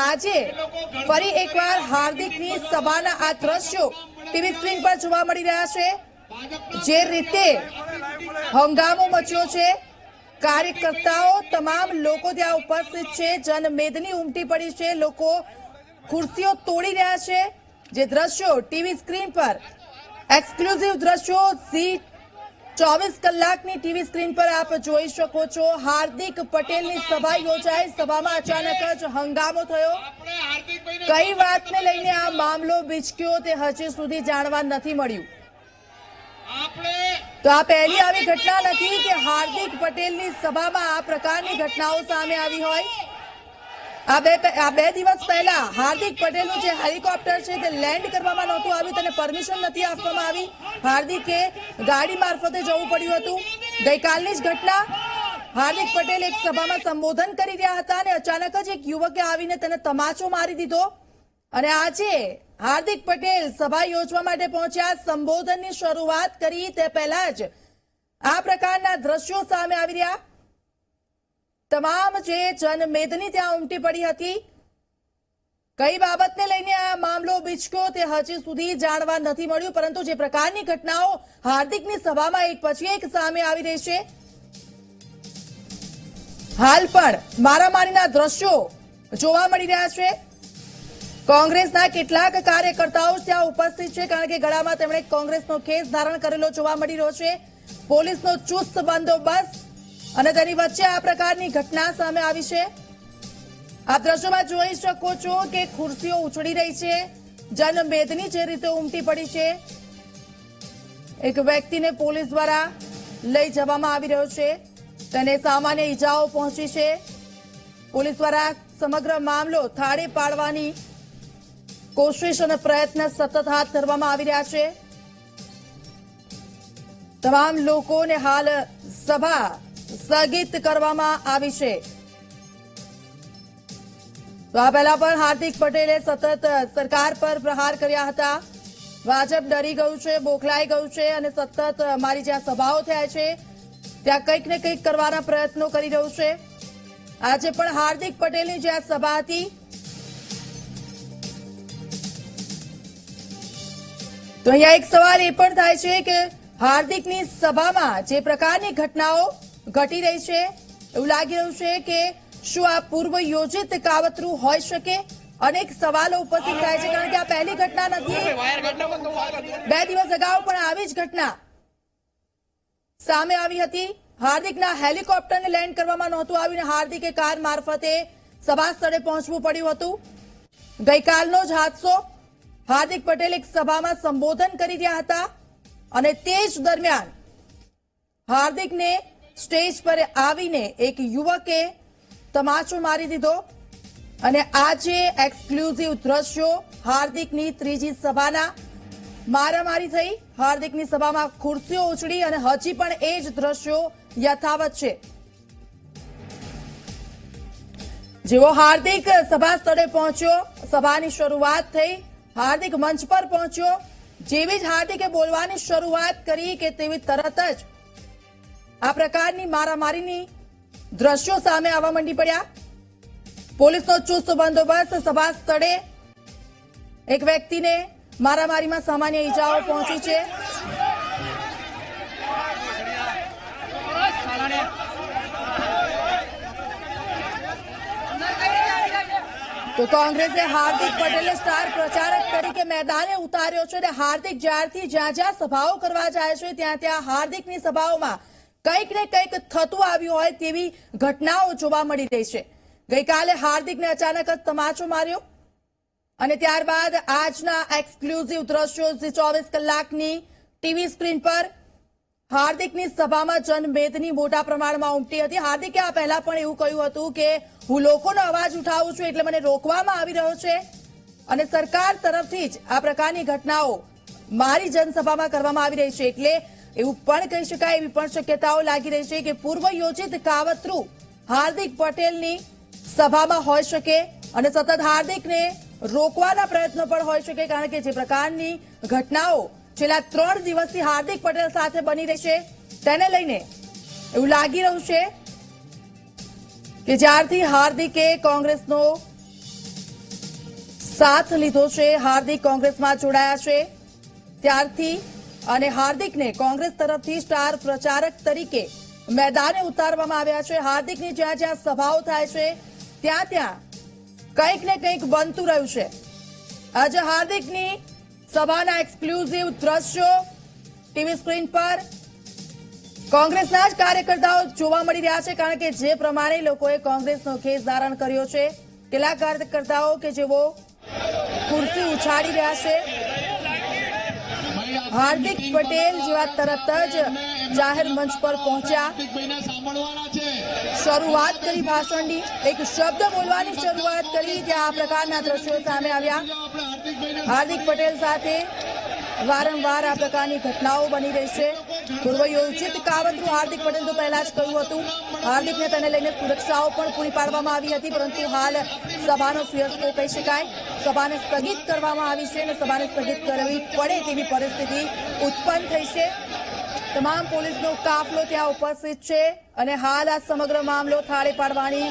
આજે ફરી એકવાર હાર્દિકની સભાના આ દ્રશ્યો ટીવી સ્ક્રીન પર જોવા મળી રહ્યા છે। જે રીતે હંગામો મચ્યો છે, કાર્યકર્તાઓ તમામ લોકો ત્યાં ઉપસ્થિત છે, જનમેદની ઉમટી પડી છે, લોકો ખુરશીઓ તોડી રહ્યા છે। જે દ્રશ્યો ટીવી સ્ક્રીન પર એક્સક્લુઝિવ દ્રશ્યો ઝી 24 કલાકની ટીવી સ્ક્રીન પર આપ જોઈ શકો છો। હાર્દિક પટેલની સભા યોજાઈ, સભામાં અચાનક જ હંગામો થયો। કઈ વાતને લઈને આ મામલો બીચક્યો તે હજી સુધી જાણવા નથી મળ્યું। તો આ પહેલી આવી ઘટના નથી કે હાર્દિક પટેલની સભામાં આ પ્રકારની ઘટનાઓ સામે આવી હોય। આ બે દિવસ પહેલા હાર્દિક પટેલનું જે હેલિકોપ્ટર છે તે લેન્ડ કરવામાં નહોતું આવ્યું, તેને પરમિશન નથી આપવામાં આવી। હાર્દિકે ગાડી મારફતે જવું પડ્યું હતું। ગઈકાલની જ ઘટના, હાર્દિક પટેલ એક સભામાં સંબોધન કરી રહ્યા હતા અને અચાનક જ એક યુવકે આવીને તેને તમાચો મારી દીધો। અને આજે હાર્દિક પટેલ સભા યોજવા માટે પહોંચ્યા, સંબોધનની શરૂઆત કરી તે પહેલા જ આ પ્રકારના દ્રશ્યો સામે આવી રહ્યા। તમામ જે જનમેદની ત્યાં ઉમટી પડી હતી। કઈ બાબતને લઈને આ મામલો બીચક્યો તે હજી સુધી જાણવા નથી મળ્યું, પરંતુ જે પ્રકારની ઘટનાઓ હાર્દિકની સભામાં એક પછી એક સામે આવી રહી છે, હાલ પણ મારામારીના દ્રશ્યો જોવા મળી રહ્યા છે। કોંગ્રેસના કેટલાક કાર્યકર્તાઓ ત્યાં ઉપસ્થિત છે, કારણ કે ગળામાં તેમણે કોંગ્રેસનો ખેસ ધારણ કરેલો જોવા મળી રહ્યો છે। પોલીસનો ચુસ્ત બંદોબસ્ત અને તેની વચ્ચે આ પ્રકારની ઘટના સામે આવી છે। આપ દ્રશ્યોમાં જોઈ શકો છો કે ખુરશીઓ ઉછળી રહી છે, જનમેદની જે રીતે ઉમટી પડી છે। એક વ્યક્તિને પોલીસ દ્વારા લઈ જવામાં આવી રહ્યો છે, તેને સામાન્ય ઈજાઓ પહોંચી છે। પોલીસ દ્વારા સમગ્ર મામલો થાળે પાડવાની કોશિશ અને પ્રયત્ન સતત હાથ ધરવામાં આવી રહ્યા છે। તમામ લોકોને હાલ સભા સ્થગિત કરવામાં આવી છે। તો આ પહેલા પણ હાર્દિક પટેલે સતત સરકાર પર પ્રહાર કર્યા હતા। ભાજપ ડરી ગયું છે, બોખલાઈ ગયું છે અને સતત મારી જ્યાં સભાઓ થાય છે ત્યાં કંઈક ને કંઈક કરવાના પ્રયત્નો કરી રહ્યું છે। આજે પણ હાર્દિક પટેલની જ્યાં સભા હતી, તો અહીંયા એક સવાલ એ પણ થાય છે કે હાર્દિકની સભામાં જે પ્રકારની ઘટનાઓ ઘટી રહી છે, એવું લાગી રહ્યું છે કે શું આ પૂર્વ યોજિત કાવતરું હોઈ શકે? અનેક સવાલો ઉપસ્થિત થાય છે, કારણ કે આ પહેલી ઘટના નથી। 2 દિવસ અગાઉ પણ આવી જ ઘટના સામે આવી હતી। હાર્દિકના હેલિકોપ્ટરને લેન્ડ કરવામાં નહોતું આવ્યું, હાર્દિકે કાર મારફતે સભા સ્થળે પહોંચવું પડ્યું હતું। ગઈકાલનો જ હાદસો, હાર્દિક પટેલ એક સભામાં સંબોધન કરી રહ્યા હતા અને તે જ દરમિયાન હાર્દિકને સ્ટેજ પર આવીને એક યુવકે તમાચો મારી દીધો। અને આજે એક્સક્લુઝિવ દ્રશ્યો હાર્દિકની ત્રીજી સભાના મારામારી થઈ। હાર્દિકની સભામાં ખુરશીઓ ઉછળી અને હજી પણ એ જ દ્રશ્યો યથાવત છે। જેવો હાર્દિક સભા સ્થળે પહોંચ્યો, સભાની શરૂઆત થઈ, હાર્દિક મંચ પર પહોંચ્યો, જેવી જ હાર્દિકે બોલવાની શરૂઆત કરી કે તેવી તરત જ આ પ્રકારની મારામારીની દ્રશ્યો સામે આવવા માંડી પડ્યા। પોલીસનો ચુસ્ત બંદોબસ્ત, સભા સ્થળે એક વ્યક્તિને મારામારીમાં સામાન્ય ઈજાઓ પહોંચી છે। તો કોંગ્રેસે હાર્દિક પટેલને સ્ટાર પ્રચારક તરીકે મેદાને ઉતાર્યો છે અને હાર્દિક જ્યારથી જ્યાં જ્યાં સભાઓ કરવા જાય છે ત્યાં હાર્દિકની સભાઓમાં કંઈક ને કંઈક થતું આવ્યું હોય તેવી ઘટનાઓ જોવા મળી રહી છે। ગઈકાલે હાર્દિકને અચાનક જ તમાચો માર્યો અને ત્યારબાદ આજના એક્સક્લુઝિવ દ્રશ્યો 24 કલાકની ટીવી સ્ક્રીન પર હાર્દિકની સભામાં જનમેદની મોટા પ્રમાણમાં ઉમટી હતી। હાર્દિકે આ પહેલા પણ એવું કહ્યું હતું કે હું લોકોનો અવાજ ઉઠાવું છું એટલે મને રોકવામાં આવી રહ્યો છે અને સરકાર તરફથી જ આ પ્રકારની ઘટનાઓ મારી જનસભામાં કરવામાં આવી રહી છે, એટલે એવું પણ કહી શકાય, એવી પણ શક્યતાઓ લાગી રહી છે કે પૂર્વ યોજિત કાવતરું હાર્દિક પટેલની સભામાં હોઈ શકે અને સતત હાર્દિકને રોકવાના પ્રયત્નો પણ હોઈ શકે, કારણ કે જે પ્રકારની ઘટનાઓ છેલ્લા 3 દિવસથી હાર્દિક પટેલ સાથે બની રહી છે તેને લઈને એવું લાગી રહ્યું છે કે જ્યારથી હાર્દિકે કોંગ્રેસનો સાથ લીધો છે. હાર્દિક કોંગ્રેસમાં જોડાયા છે ત્યારથી અને હાર્દિકને કોંગ્રેસ તરફથી સ્ટાર પ્રચારક તરીકે મેદાને ઉતારવામાં આવ્યા છે. હાર્દિકની જ્યાં જ્યાં સભાઓ થાય છે ત્યાં ત્યાં કંઈક ને કંઈક બનતું રહ્યું છે. આજે હાર્દિકની સભાના એક્સક્લુઝિવ દ્રશ્યો ટીવી સ્ક્રીન પર કોંગ્રેસના જ કાર્યકર્તાઓ જોવા મળી રહ્યા છે, કારણ કે જે પ્રમાણે લોકોએ કોંગ્રેસનો ખેસ ધારણ કર્યો છે. કેટલાક કાર્યકર્તાઓ કે જેઓ ખુરશી ઉછાળી રહ્યા છે. હાર્દિક પટેલ જેવા તરત જ જાહેર મંચ પર પહોંચ્યા, શરૂઆત કરી ભાષણની, એક શબ્દ બોલવાની શરૂઆત કરી. ત્યાં આ પ્રકારના દ્રશ્યો સામે આવ્યા. હાર્દિક પટેલ સાથે વારંવાર આ પ્રકારની ઘટનાઓ બની રહી છે. પૂર્વ યોજિત કાવતરું હાર્દિક પટેલ તો પહેલા જ કહ્યું હતું. હાર્દિકને તેને લઈને સુરક્ષાઓ પણ પૂરી પાડવામાં આવી હતી, પરંતુ હાલ સભાનો ફિયસ્કો કહી શકાય. સભાને સ્થગિત કરવામાં આવી છે અને સભાને સ્થગિત કરવી પડે તેવી પરિસ્થિતિ ઉત્પન્ન થઈ છે. તમામ પોલીસનો કાફલો ત્યાં ઉપસ્થિત છે અને હાલ આ સમગ્ર મામલો થાળે પાડવાની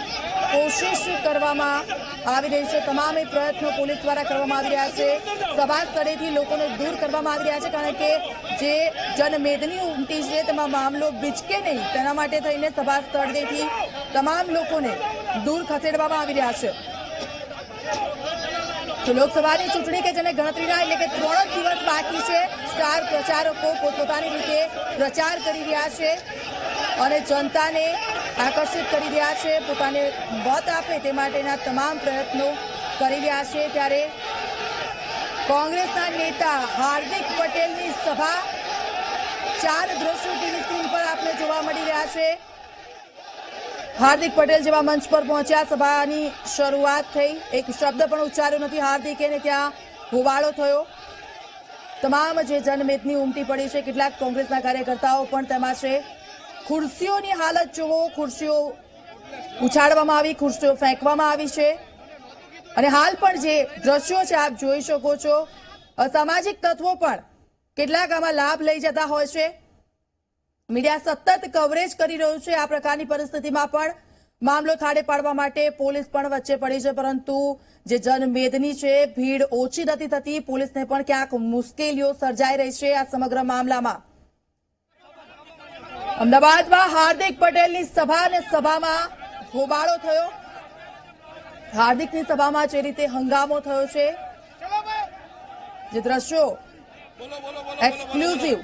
કોશિશ કરવામાં આવી રહી છે. તમામે પ્રયત્નો પોલીસ દ્વારા કરવામાં આવી રહ્યા છે. સભા સ્થળેથી લોકોને દૂર કરવામાં આવી રહ્યા છે, કારણ કે જે જનમેદની ઉમટી છે તેમાં મામલો બીચકે નહીં, તેના માટે થઈને સભા સ્થળેથી તમામ લોકોને દૂર ખસેડવામાં આવી રહ્યા છે. તો લોકસભાની ચૂંટણી કે જેને ગણતરીના એટલે કે 3 જ દિવસ બાકી છે, સ્ટાર પ્રચારકો પોતપોતાની રીતે પ્રચાર કરી રહ્યા છે અને જનતાને આકર્ષિત કરી રહ્યા છે, પોતાને મત આપે તે માટેના તમામ પ્રયત્નો કરી રહ્યા છે. ત્યારે કોંગ્રેસના નેતા હાર્દિક પટેલની સભા, 4 દ્રશ્યો ટીવી સ્ક્રીન પર આપને જોવા મળી રહ્યા છે. હાર્દિક પટેલ જેવા મંચ પર પહોંચ્યા, સભાની શરૂઆત થઈ, એક શબ્દ પણ ઉચ્ચાર્યો નથી હાર્દિકે, ને ત્યાં હોબાળો થયો. તમામ જે જનમેદની ઉમટી પડી છે, કેટલાક કોંગ્રેસના કાર્યકર્તાઓ પણ તેમાં છે. ખુરશીઓની હાલત જુઓ, ખુરશીઓ ઉછાળવામાં આવી, ખુરશીઓ ફેંકવામાં આવી છે અને હાલ પણ જે દ્રશ્યો છે આપ જોઈ શકો છો. અસામાજિક તત્વો પણ કેટલાક આમાં લાભ લઈ જતા હોય છે. મીડિયા સતત કવરેજ કરી રહ્યું છે. આ પ્રકારની પરિસ્થિતિમાં પણ મામલો થાળે પાડવા માટે પોલીસ પણ વચ્ચે પડી છે, પરંતુ જે જનમેદની છે, ભીડ ઓછી નથી થતી. પોલીસને પણ ક્યાંક મુશ્કેલીઓ સર્જાઈ રહી છે આ સમગ્ર મામલામાં. અમદાવાદમાં હાર્દિક પટેલની સભા અને સભામાં હોબાળો થયો. હાર્દિકની સભામાં જે રીતે હંગામો થયો છે, જે દ્રશ્યો એક્સક્લુઝિવ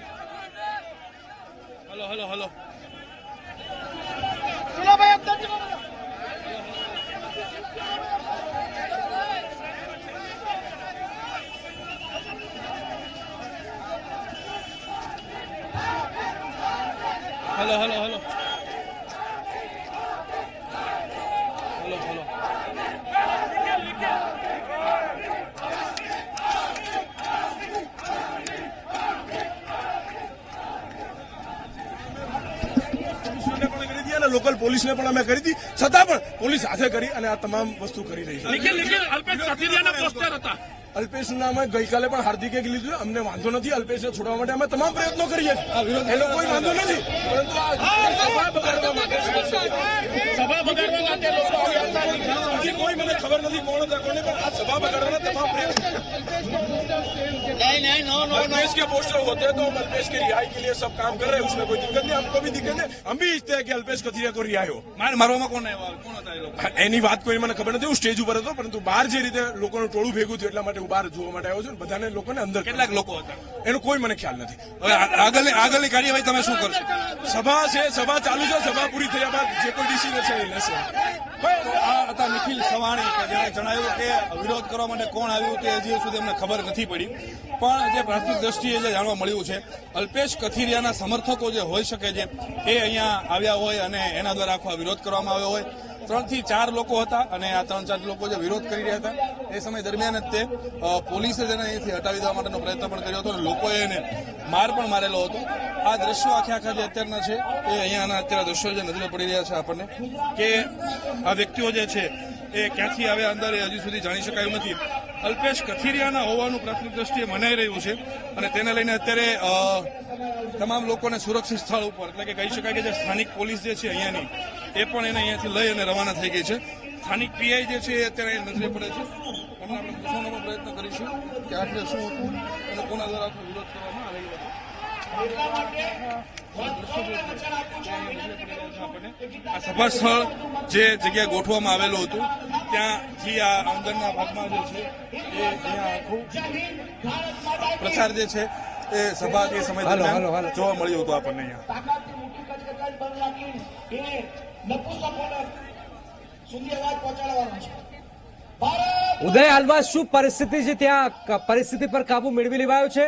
हेलो हेलो हेलो चलो भाई अब तक चलो hello hello hello hello hello local પોલીસને પણ અમે કરી હતી, છતાં પણ પોલીસ હાથે કરી અને આ તમામ વસ્તુ કરી રહી છે. लेकिन अल्पेश कथीरियाના પોસ્ટર હતા. અલ્પેશના અમે ગઈકાલે પણ હાર્દિકે લીધું, અમને વાંધો નથી. અલ્પેશને છોડવા માટે અમે તમામ પ્રયત્નો કરીએ છીએ, એનો કોઈ વાંધો નથી, પરંતુ આ સભા બગાડવા માટે સભા બગાડવા માટે લોકો હજી કોઈ મને ખબર નથી કોણ હતા કોને, પણ આ સભા બગાડવાના તમામ પ્રયત્નો. नहीं नो नो अल्पेश के पोस्टर होते तो हम अल्पेश की रिहाई के लिए सब काम कर रहे हैं, उसमें कोई दिक्कत नहीं, हमको भी दिक्कत नहीं. हम भी ઈચ્છते हैं कि अल्पेश कथीरिया को रिहाई हो. મારવામાં કોણ હતા એ લોકો? એની વાત કોઈ મને ખબર નથી, હું સ્ટેજ ઉપર હતો, પરંતુ બહાર જે રીતે લોકોનું ટોળું ભેગું થયું એટલા માટે હું બહાર જોવા માટે આવ્યો છું. બધાને લોકોને અંદર કેટલાક લોકો હતા એનો કોઈ મને ખ્યાલ નથી. હવે આગળની કાર્યવાહી તમે શું કરશો? સભા છે, સભા ચાલુ છે, સભા પૂરી થયા બાદ જે કોઈ ડિસિઝન છે એ લેશે. આ હતા નિખિલ સવાણી કે જેણે જણાવ્યું કે વિરોધ કરવા માટે કોણ આવ્યું તે હજી સુધી અમને ખબર નથી પડી, પણ જે પ્રાથમિક દ્રષ્ટિએ જે જાણવા મળ્યું છે, અલ્પેશ કથિરિયાના સમર્થકો જે હોઈ શકે છે એ અહીંયા આવ્યા હોય અને એના દ્વારા આખો વિરોધ કરવામાં આવ્યો હોય. 3 થી 4 લોકો હતા અને આ 3-4 લોકો જે વિરોધ કરી રહ્યા હતા એ સમય દરમિયાન જ તે પોલીસે તેને અહીંથી હટાવી દેવા માટેનો પ્રયત્ન પણ કર્યો હતો અને લોકોએ એને માર પણ મારેલો હતો. આ દ્રશ્યો આખા જે અત્યારના છે એ અહીંયાના અત્યારે દ્રશ્યો જે નજરે પડી રહ્યા છે આપણને, કે આ વ્યક્તિઓ જે છે એ ક્યાંથી આવ્યા અંદર એ હજી સુધી જાણી શકાયું નથી. અલ્પેશ કથિરિયાના હોવાનું પ્રાથમિક દ્રષ્ટિએ મનાઈ રહ્યું છે અને તેને લઈને અત્યારે તમામ લોકોને સુરક્ષિત સ્થળ ઉપર એટલે કે કહી શકાય કે જે સ્થાનિક પોલીસ જે છે અહીંયાની એ પણ એને અહીંયાથી લઈ અને રવાના થઈ ગઈ છે. સ્થાનિક પીઆઈ જે છે એ અત્યારે નજરે પડે છે. એમને આપણે પૂછવાનો પણ પ્રયત્ન કરીશું કે આખરે શું હતું અને કોના દ્વારા આખો વિરોધ કરવામાં આવેલો હતો. આ સભા સ્થળ જે જગ્યાએ ગોઠવવામાં આવેલું હતું ત્યાંથી આ અંદરના ભાગમાં જે છે એ અહીંયા આખું પ્રચાર જે છે એ સભા એ સમય દરમિયાન જોવા મળ્યું હતું આપણને અહીંયા. ઉદય, હાલમાં શું પરિસ્થિતિ છે ત્યાં? પરિસ્થિતિ પર કાબુ મેળવી લેવાયો છે?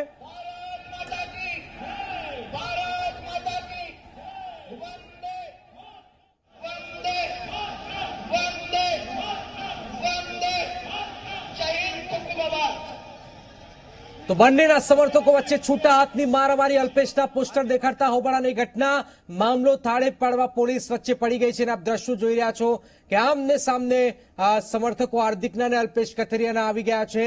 તો બંનેના સમર્થકો વચ્ચે છૂટા હાથની મારામારી, અલ્પેશના પોસ્ટર દેખાડતા હોબાળાની ઘટના, મામલો થાળે પાડવા પોલીસ વચ્ચે પડી ગઈ છે અને આપ દ્રશ્યો જોઈ રહ્યા છો કે આમને સામને સમર્થકો હાર્દિકના અને અલ્પેશ કથિરિયાના આવી ગયા છે.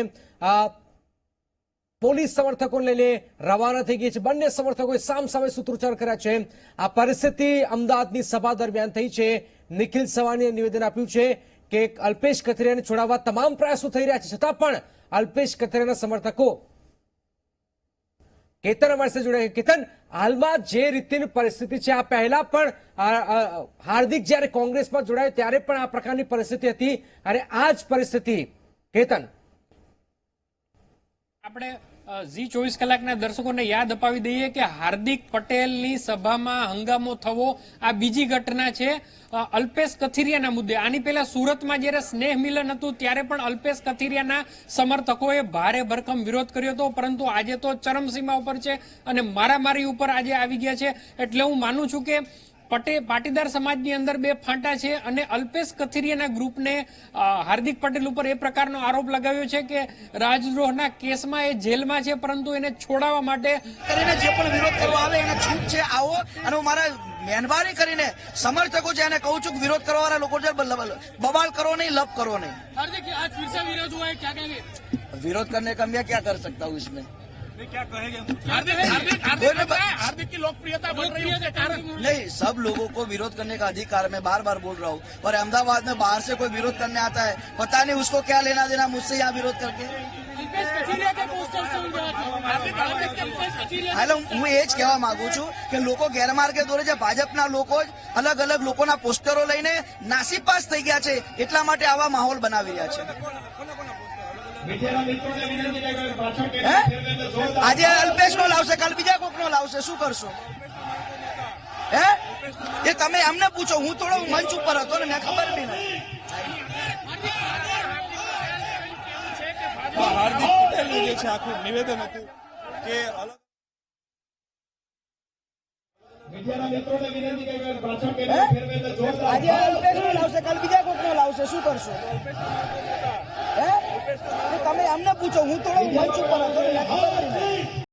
પોલીસ સમર્થકોને લઈને રવાના થઈ ગઈ છે. બંને સમર્થકોએ સામસામે સૂત્રોચ્ચાર કર્યા છે. આ પરિસ્થિતિ અમદાવાદની સભા દરમિયાન થઈ છે. નિખિલ સવાણીએ નિવેદન આપ્યું છે કે અલ્પેશ કથિરિયાને છોડાવવા તમામ પ્રયાસો થઈ રહ્યા છે, છતાં પણ અલ્પેશ કથિરિયાના સમર્થકો કેતન અમારી સાથે જોડાયા. કેતન, હાલમાં જે રીતની પરિસ્થિતિ છે, આ પહેલા પણ હાર્દિક જ્યારે કોંગ્રેસમાં જોડાયો ત્યારે પણ આ પ્રકારની પરિસ્થિતિ હતી અને આ જ પરિસ્થિતિ. કેતન, આપણે ઝી 24 કલાકના દર્શકોને યાદ અપાવી દઈએ કે હાર્દિક પટેલની સભામાં હંગામો થવો આ બીજી ઘટના છે અલ્પેશ કથિરિયાના મુદ્દે. આની પહેલા સુરતમાં જ્યારે સ્નેહ મિલન હતું ત્યારે પણ અલ્પેશ કથિરિયાના સમર્થકોએ ભારે ભરખમ વિરોધ કર્યો હતો, પરંતુ આજે તો ચરમસીમા ઉપર છે અને મારામારી ઉપર આજે આવી ગયા છે. એટલે હું માનું છું કે પાટીદાર સમાજની અંદર બે ફાંટા છે અને અલ્પેશ કથિરિયાના ગ્રુપને હાર્દિક પટેલ ઉપર એ પ્રકારનો આરોપ લગાવ્યો છે કે રાજદ્રોહના કેસમાં એ જેલમાં છે, પરંતુ એને છોડાવવા માટે કરીને જે પણ વિરોધ કરવા આવે એને છૂટ છે, આવો. અને હું મારા મહેરબાની કરીને સમર્થકો છે એને કહું છું કે વિરોધ કરવા વાળા લોકો છે બવાલ કરો नहीं, लप करो नहीं. हार्दिक आज फिर से विरोध हुआ है, क्या कहेंगे? विरोध करने का मैं क्या कर सकता हूँ इसमें? क्या कहेंगे? हार्दिक की लोकप्रियता बढ़ रही है उसके कारण नहीं, सब लोगों को विरोध करने का अधिकार मैं बार बार बोल रहा हूँ. पर अहमदाबाद में बाहर से कोई विरोध करने आता है, पता नहीं उसको क्या लेना देना मुझसे यहाँ विरोध करके. હાલો, હું એ જ કહેવા માંગુ છું કે લોકો ગેરમાર્ગે દોરે છે. ભાજપના લોકો જ અલગ અલગ લોકોના પોસ્ટરો લઈને નાસીપાસ થઈ ગયા છે, એટલા માટે આવા માહોલ બનાવી રહ્યા છે. આજે અલ્પેશ નો લાવશે, કાલ બીજા કોક નો લાવશે, શું કરશો? હે, એ તમે એમને પૂછો. હું થોડો મંચ ઉપર હતો ને મેં ખબર બી નથી. હાર્દિક પટેલનું જે છે આખું નિવેદન હતું કે અલગ આજે અલ્પેશ નો લાવશે, કાલ બીજા કોક નો લાવશે, શું કરશો? હે, તમે એમને પૂછો. હું થોડો મંચ ઉપર હતો ને મેં ખબર બી નથી.